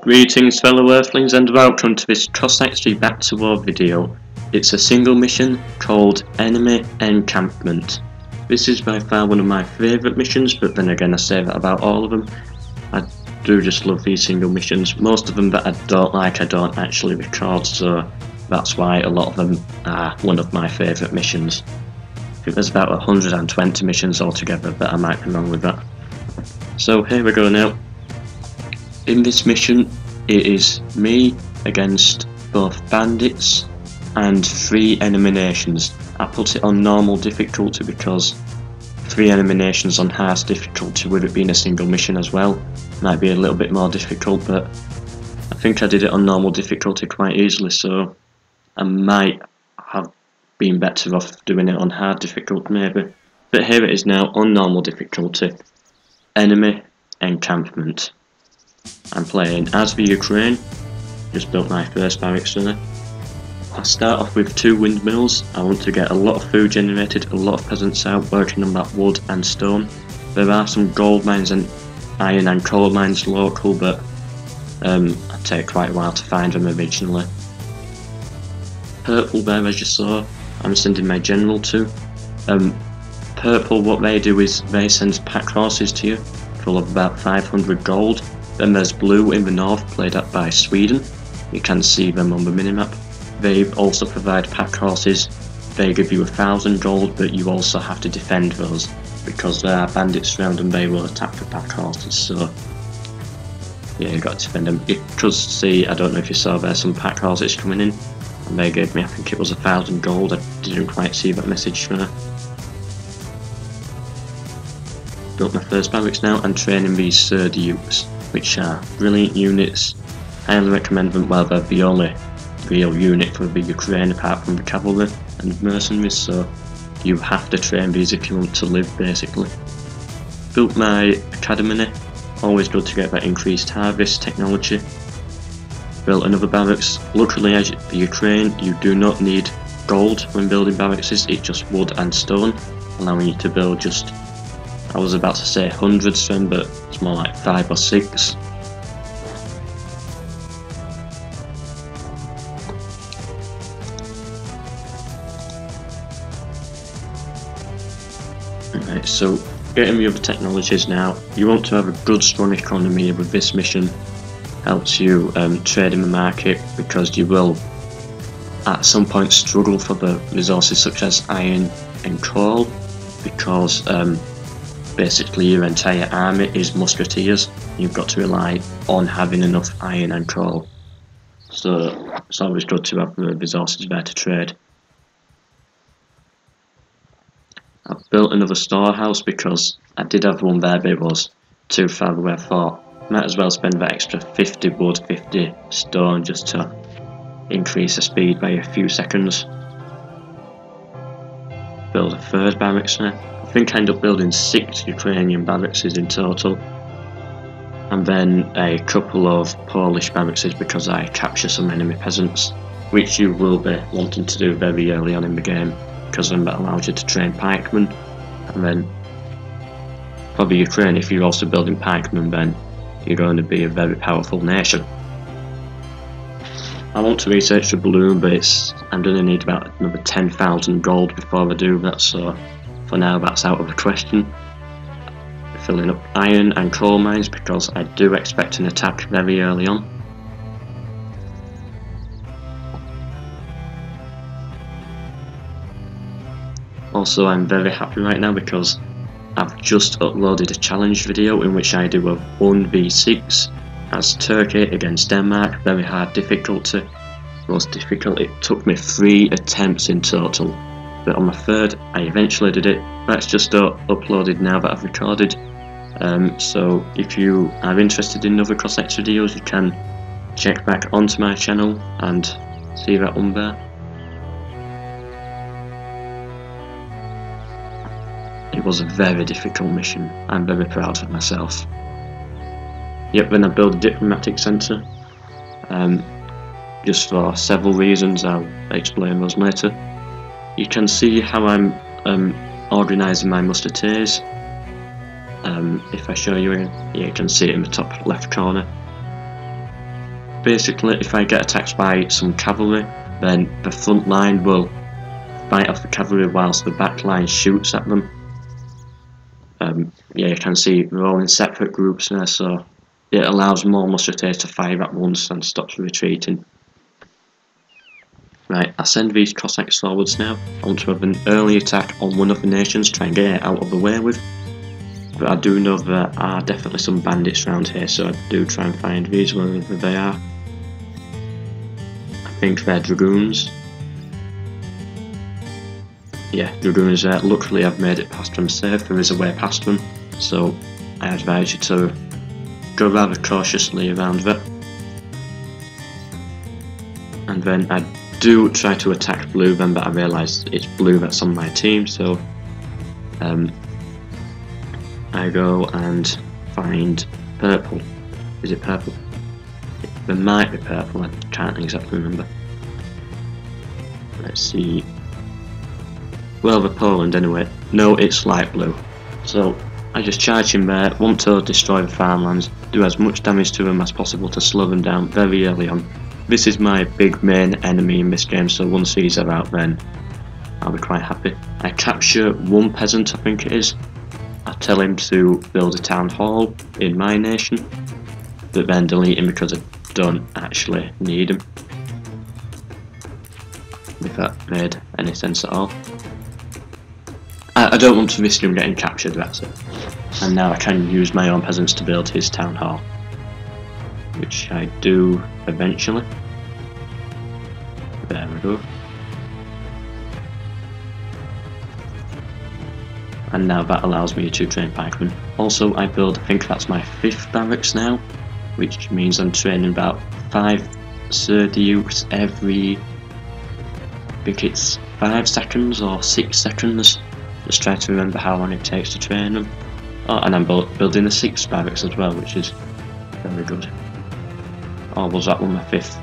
Greetings fellow earthlings and welcome to this Cossacks Back to War video. It's a single mission called Enemy Encampment. This is by far one of my favourite missions, but then again I say that about all of them. I do just love these single missions. Most of them that I don't like I don't actually record, so that's why a lot of them are one of my favourite missions. I think there's about 120 missions altogether, but I might be wrong with that. So here we go now. In this mission, it is me against both bandits and 3 enemy nations. I put it on normal difficulty because 3 enemy nations on hard difficulty, with it being a single mission as well, might be a little bit more difficult, but I think I did it on normal difficulty quite easily, so I might have been better off doing it on hard difficulty maybe. But here it is now on normal difficulty. Enemy Encampment. I'm playing as the Ukraine. Just built my first barracks there. I start off with 2 windmills. I want to get a lot of food generated, a lot of peasants out working on that wood and stone. There are some gold mines and iron and coal mines local, but it take quite a while to find them originally. Purple there, as you saw, I'm sending my general to. Purple, what they do is they send pack horses to you, full of about 500 gold. Then there's blue in the north, played up by Sweden. You can see them on the minimap. They also provide pack horses. They give you 1,000 gold, but you also have to defend those because there are bandits around and they will attack the pack horses. So yeah, you got to defend them. You could see, I don't know if you saw there, some pack horses coming in, and they gave me, I think it was 1,000 gold. I didn't quite see that message there. Built my first barracks now and training these Dukes, which are brilliant units. Highly recommend them. Well, they're the only real unit for the Ukraine apart from the cavalry and mercenaries, so you have to train these if you want to live basically. Built my academy, always good to get that increased harvest technology. Built another barracks. Luckily, as the Ukraine, you do not need gold when building barracks, it's just wood and stone, allowing you to build just, I was about to say hundreds then, but it's more like 5 or 6. Right, so getting the other technologies now. You want to have a good strong economy with this mission. Helps you trade in the market because you will at some point struggle for the resources such as iron and coal, because basically your entire army is musketeers. You've got to rely on having enough iron and coal, so it's always good to have the resources there to trade. I've built another storehouse because I did have one there but it was too far away. I thought might as well spend that extra 50 wood, 50 stone just to increase the speed by a few seconds. Build a third barracks there. I think I end up building 6 Ukrainian barracks in total, and then a couple of Polish barracks because I capture some enemy peasants, which you will be wanting to do very early on in the game because then that allows you to train pikemen. And then for the Ukraine, if you're also building pikemen, then you're going to be a very powerful nation. I want to research the balloon, but I'm going to need about another 10,000 gold before I do that, so for now that's out of the question. Filling up iron and coal mines because I do expect an attack very early on. Also, I'm very happy right now because I've just uploaded a challenge video in which I do a 1v6 as Turkey against Denmark, very hard difficulty. Most difficult, it took me 3 attempts in total, but on my 3rd I eventually did it. That's just uploaded now that I've recorded. So if you are interested in other Cossacks videos, you can check back onto my channel and see that one there. It was a very difficult mission. I'm very proud of myself. Yep, then I built a diplomatic centre, just for several reasons. I'll explain those later. You can see how I'm organising my musketeers. If I show you, you can see it in the top left corner. basically, if I get attacked by some cavalry, then the front line will fight off the cavalry whilst the back line shoots at them. Yeah, you can see they're all in separate groups there, so it allows more musketeers to fire at once and stops retreating. Right, I send these Cossacks forwards now. I want to have an early attack on one of the nations, try and get it out of the way with. But I do know there are definitely some bandits around here, so I do try and find these wherever they are. I think they're dragoons. Yeah, dragoons there. Luckily I've made it past them safe, there is a way past them, so I advise you to go rather cautiously around that. And then I do try to attack blue then, but I realise it's blue that's on my team, so I go and find purple. Is it purple? There might be purple, I can't exactly remember. Let's see. Well, the Poland anyway. No, it's light blue. So I just charge him there, want to destroy the farmlands, do as much damage to them as possible to slow them down very early on. This is my big main enemy in this game, so once these are out then I'll be quite happy. I capture one peasant, I think it is. I tell him to build a town hall in my nation, but then delete him because I don't actually need him. If that made any sense at all. I don't want to risk him getting captured, that's it. And now I can use my own peasants to build his town hall, which I do eventually. There we go. And now that allows me to train pikemen. Also, I build, I think that's my 5th barracks now, which means I'm training about 5 Serdukes every, I think it's 5 seconds or 6 seconds. Just try to remember how long it takes to train them. Oh, and I'm building a 6th barracks as well, which is very good. Or was that one my 5th?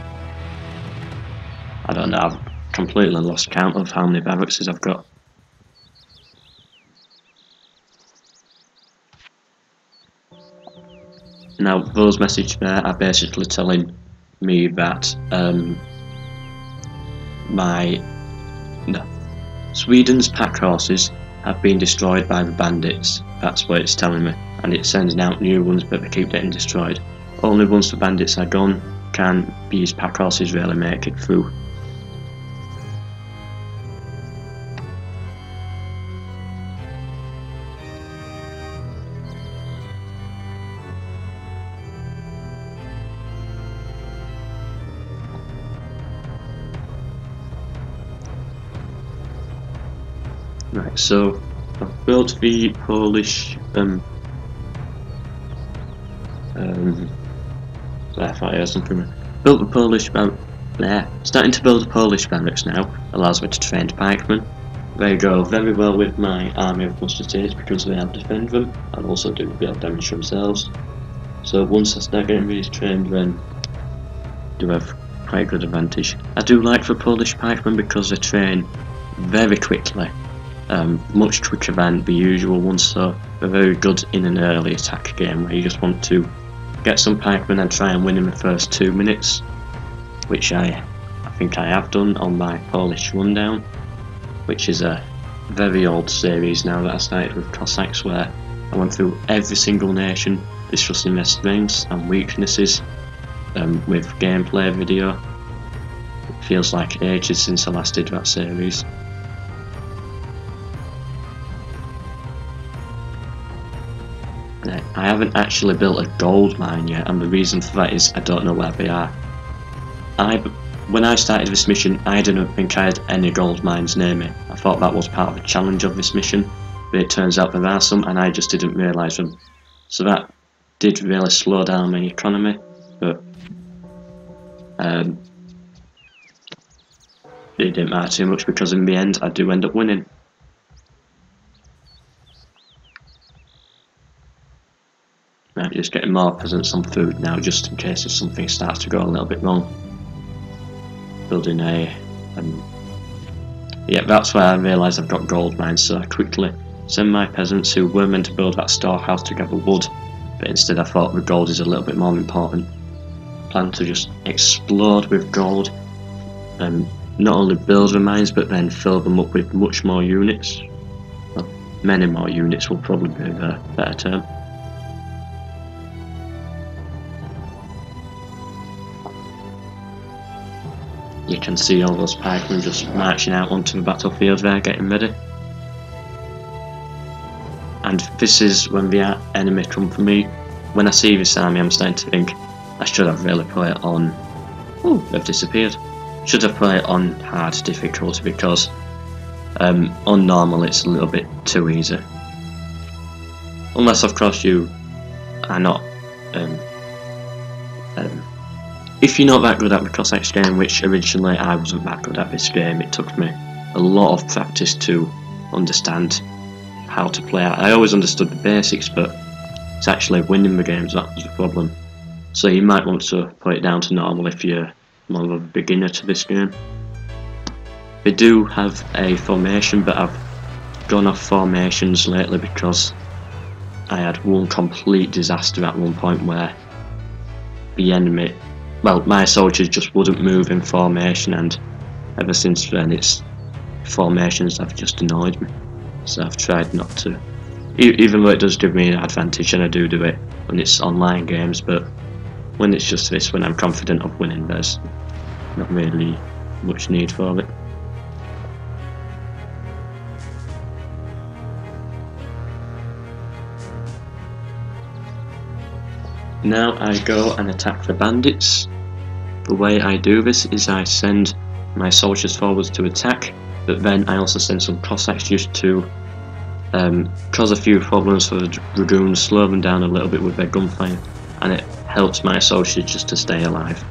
I don't know, I've completely lost count of how many barracks I've got. Now, those messages there are basically telling me that Sweden's pack horses have been destroyed by the bandits. That's what it's telling me, and it sends out new ones, but they keep getting destroyed. Only once the bandits are gone can these pack horses really make it through. Right, so I've built the Polish I thought I heard something. Built the Polish starting to build the Polish barracks now, allows me to train pikemen. They go very well with my army of musketeers because they outdefend them and also do a bit of damage themselves. So once I start getting these trained, then I do have quite a good advantage. I do like the Polish pikemen because they train very quickly. Much quicker than the usual ones, so they're very good in an early attack game where you just want to get some pikemen and try and win in the first 2 minutes, which I think I have done on my Polish rundown, which is a very old series now that I started with Cossacks, where I went through every single nation, discussing their strengths and weaknesses with gameplay video. It feels like ages since I last did that series. I haven't actually built a gold mine yet, and the reason for that is I don't know where they are. When I started this mission, I didn't think I had any gold mines near me. I thought that was part of the challenge of this mission, but it turns out there are some and I just didn't realise them. So that did really slow down my economy, but it didn't matter too much because in the end I do end up winning. I'm just getting more peasants on food now, just in case if something starts to go a little bit wrong. Building a... yeah, that's where I realised I've got gold mines, so I quickly send my peasants who were meant to build that storehouse to gather wood, but instead I thought the gold is a little bit more important. plan to just explode with gold, and not only build the mines but then fill them up with much more units. Well, many more units will probably be the better term. You can see all those pikemen just marching out onto the battlefield there, getting ready. And this is when the enemy come for me. When I see this army, I'm starting to think I should have really put it on. Oh, they've disappeared. Should have put it on hard difficulty, because on normal it's a little bit too easy. Unless of course you are not. If you're not that good at the Cossacks game, which originally I wasn't that good at this game, it took me a lot of practice to understand how to play it. I always understood the basics, but it's actually winning the games that was the problem. So you might want to put it down to normal if you're more of a beginner to this game. They do have a formation, but I've gone off formations lately because I had one complete disaster at one point where the enemy, well, my soldiers just wouldn't move in formation, and ever since then it's formations have just annoyed me. So I've tried not to, even though it does give me an advantage, and I do it when it's online games, but when it's just this, when I'm confident of winning, there's not really much need for it. Now I go and attack the bandits. The way I do this is I send my soldiers forwards to attack, but then I also send some Cossacks just to cause a few problems for the dragoons, slow them down a little bit with their gunfire, and it helps my soldiers just to stay alive.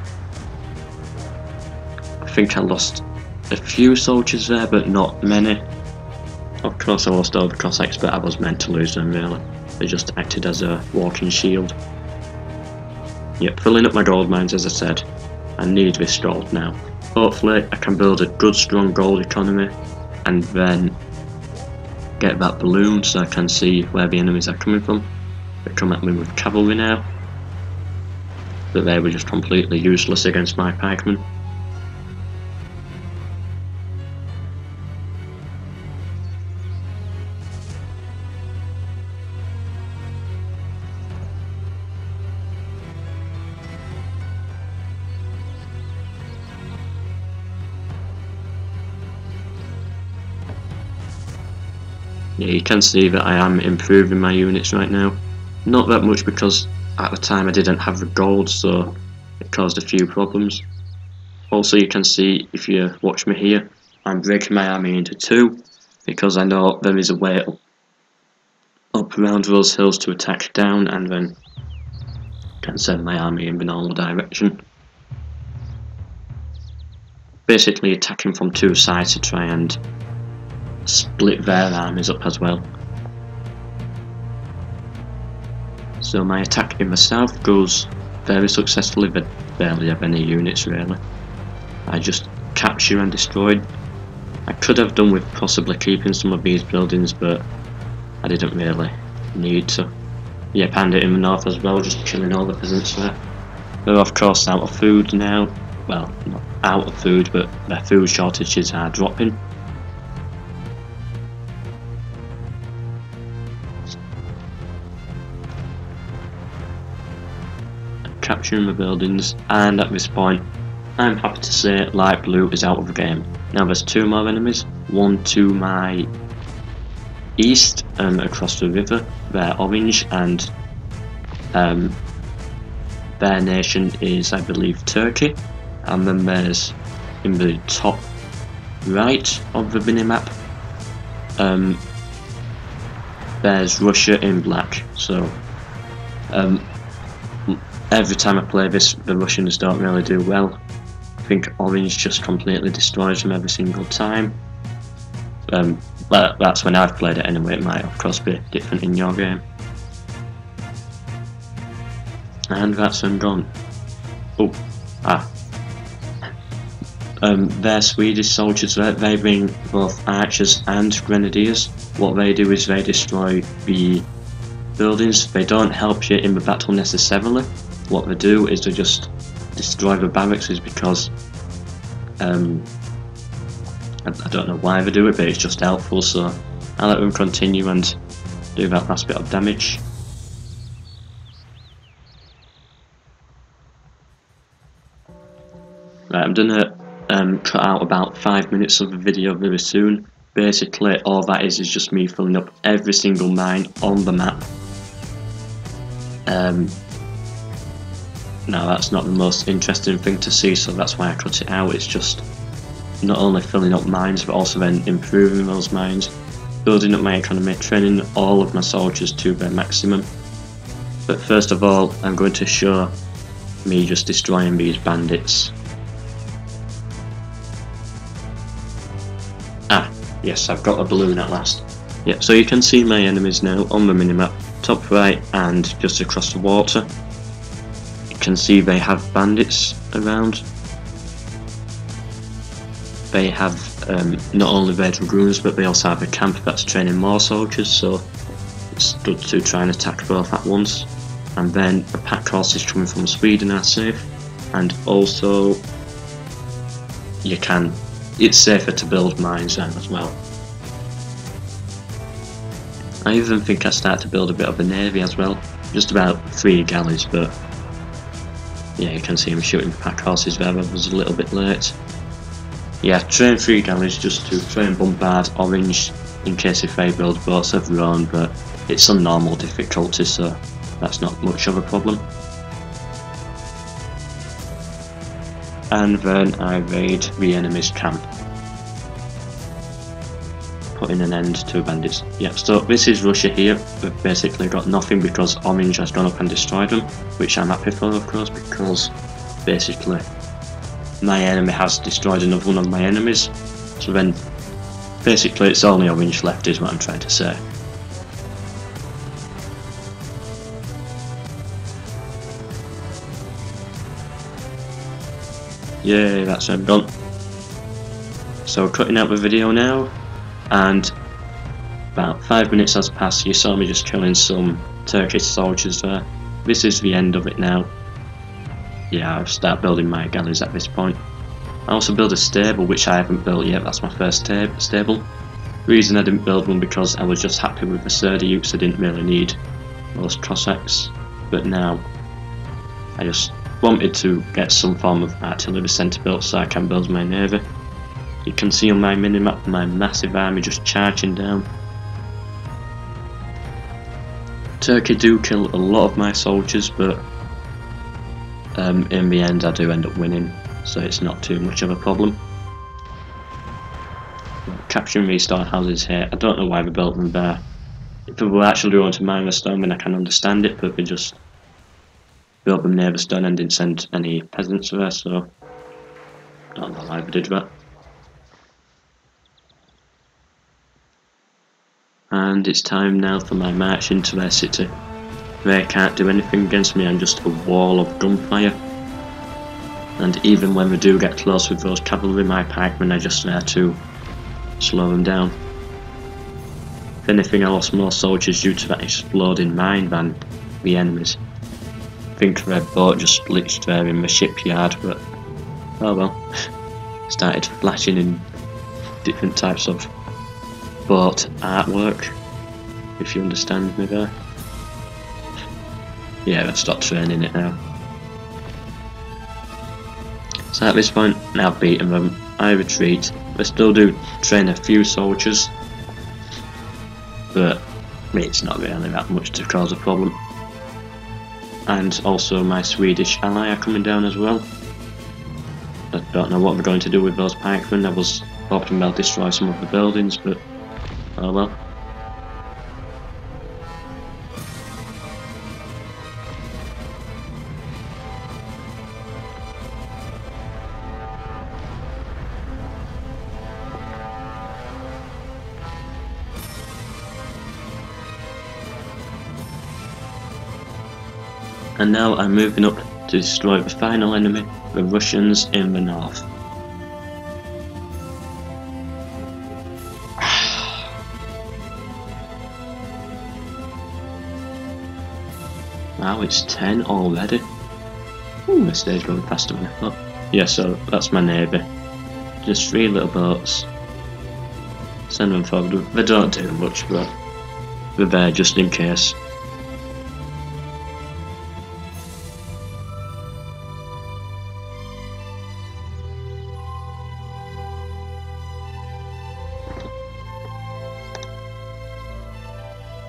I think I lost a few soldiers there, but not many. Of course I lost all the Cossacks, but I was meant to lose them really. They just acted as a walking shield. Yep, filling up my gold mines as I said. I need this gold now. Hopefully I can build a good strong gold economy and then get that balloon so I can see where the enemies are coming from. They come at me with cavalry now, but they were just completely useless against my pikemen. Yeah, you can see that I am improving my units right now. Not that much, because at the time I didn't have the gold, so it caused a few problems. Also, you can see, if you watch me here, I'm breaking my army into two, because I know there is a way up around those hills to attack down, and then can send my army in the normal direction. Basically attacking from two sides to try and split their armies up as well. So my attack in the south goes very successfully, but barely have any units really. I just capture and destroyed. I could have done with possibly keeping some of these buildings, but I didn't really need to. Yeah, bandit in the north as well, just killing all the peasants there. They're of course out of food now. Well, not out of food, but their food shortages are dropping. Capturing the buildings, and at this point I'm happy to say light blue is out of the game. Now there's two more enemies, one to my east across the river. They're orange, and their nation is, I believe, Turkey. And then there's in the top right of the minimap there's Russia in black. So every time I play this, the Russians don't really do well. I think orange just completely destroys them every single time. But that's when I've played it anyway. It might of course be different in your game. And that's them gone. Oh, they're Swedish soldiers. They bring both archers and grenadiers. What they do is they destroy the buildings. They don't help you in the battle necessarily. What they do is they just destroy the barracks is because I don't know why they do it, but it's just helpful, so I'll let them continue and do that last bit of damage. Right, I'm gonna cut out about 5 minutes of the video very soon. Basically, all that is just me filling up every single mine on the map. Now that's not the most interesting thing to see, so that's why I cut it out. It's just not only filling up mines, but also then improving those mines, building up my economy, training all of my soldiers to their maximum. But first of all, I'm going to show me just destroying these bandits. Ah, yes, I've got a balloon at last. Yep, so you can see my enemies now on the minimap, top right and just across the water. You can see they have bandits around. They have not only their dragoons, but they also have a camp that's training more soldiers, so it's good to try and attack both at once. And then the pack horses coming from Sweden are safe, and also it's safer to build mines then as well. I even think I start to build a bit of a navy as well, just about 3 galleys, but yeah, you can see I'm shooting pack horses there. I was a little bit late. Yeah, train 3 galleys just to try and bombard Orange in case if they build boats of their own, but it's on normal difficulty, so that's not much of a problem. And then I raid the enemy's camp, putting an end to bandits. Yep, so this is Russia here. We've basically got nothing because Orange has gone up and destroyed them, which I'm happy for, of course, because basically my enemy has destroyed another one of my enemies. So then basically it's only Orange left is what I'm trying to say. Yay, that's him gone. So cutting out the video now, and about 5 minutes has passed. You saw me just killing some Turkish soldiers there. This is the end of it now. Yeah, I'll start building my galleys at this point. I also build a stable, which I haven't built yet. That's my first stable. The reason I didn't build one because I was just happy with the Serduyuks. I didn't really need most Cossacks, but now I just wanted to get some form of artillery centre built so I can build my navy. You can see on my minimap my massive army just charging down. Turkey do kill a lot of my soldiers, but in the end I do end up winning, so it's not too much of a problem. Capturing these storehouses here, I don't know why they built them there. If they were actually going to mine the stone, then I can understand it, but they just built them near the stone and didn't send any peasants there, so I don't know why they did that. And it's time now for my march into their city. They can't do anything against me, I'm just a wall of gunfire. And even when we do get close with those cavalry, my pikemen are just there to slow them down. If anything, I lost more soldiers due to that exploding mine than the enemies. I think their boat just glitched there in the shipyard, but oh well. Started flashing in different types of boat artwork, if you understand me there. Yeah, I've stopped training it now. So at this point, now I've beaten them, I retreat. I still do train a few soldiers, but it's not really that much to cause a problem. And also my Swedish ally are coming down as well. I don't know what we're going to do with those pikemen. I was hoping they'll destroy some of the buildings, but oh well. And now I'm moving up to destroy the final enemy, the Russians in the north. Wow, it's 10 already. Ooh, this day's going faster than I thought. Yeah, so that's my navy. Just 3 little boats. Send them forward. They don't do much, but they're there just in case.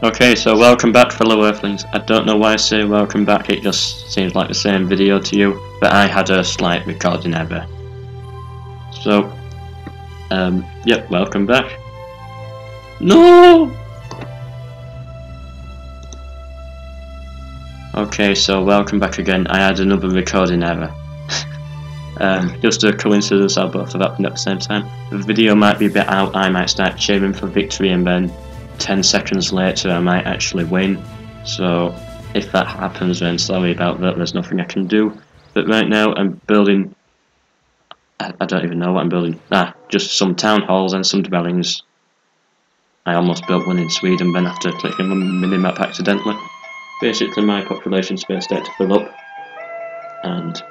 Okay, so welcome back, fellow Earthlings. I don't know why I say welcome back, it just seems like the same video to you, but I had a slight recording error. So, yep, welcome back. No! Okay, so welcome back again. I had another recording error. Just a coincidence how both of happened at the same time. The video might be a bit out, I might start cheering for victory and then 10 seconds later I might actually win. So if that happens, then sorry about that, there's nothing I can do. But right now I'm building, I don't even know what I'm building. Just some town halls and some dwellings. I almost built one in Sweden then after clicking on the minimap accidentally. Basically my population space started to fill up and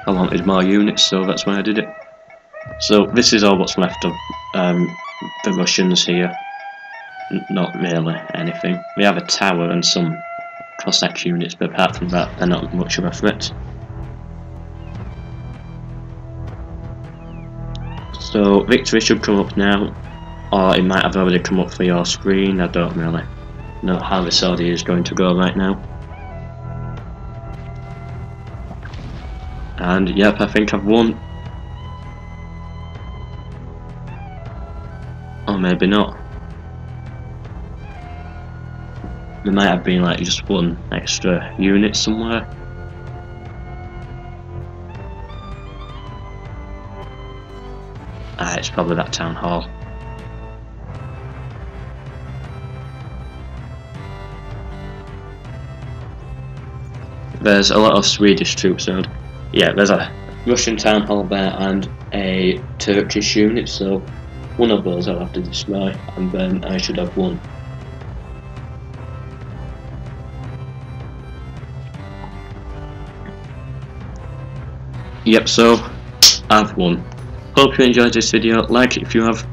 I wanted more units, so that's why I did it. So this is all what's left of the Russians here. Not really anything. We have a tower and some Cossack units, but apart from that they're not much of a threat. So victory should come up now, or it might have already come up for your screen. I don't really know how this audio is going to go right now. And yep, I think I've won. Or maybe not. There might have been like just one extra unit somewhere. It's probably that town hall. There's a lot of Swedish troops around. Yeah, there's a Russian town hall there and a Turkish unit, so one of those I'll have to destroy and then I should have won. Yep, so I've won. Hope you enjoyed this video. Like it if you have.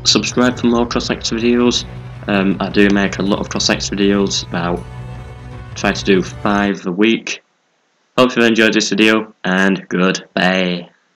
Subscribe for more Cossacks videos. I do make a lot of Cossacks videos, about try to do 5 a week. Hope you enjoyed this video and goodbye.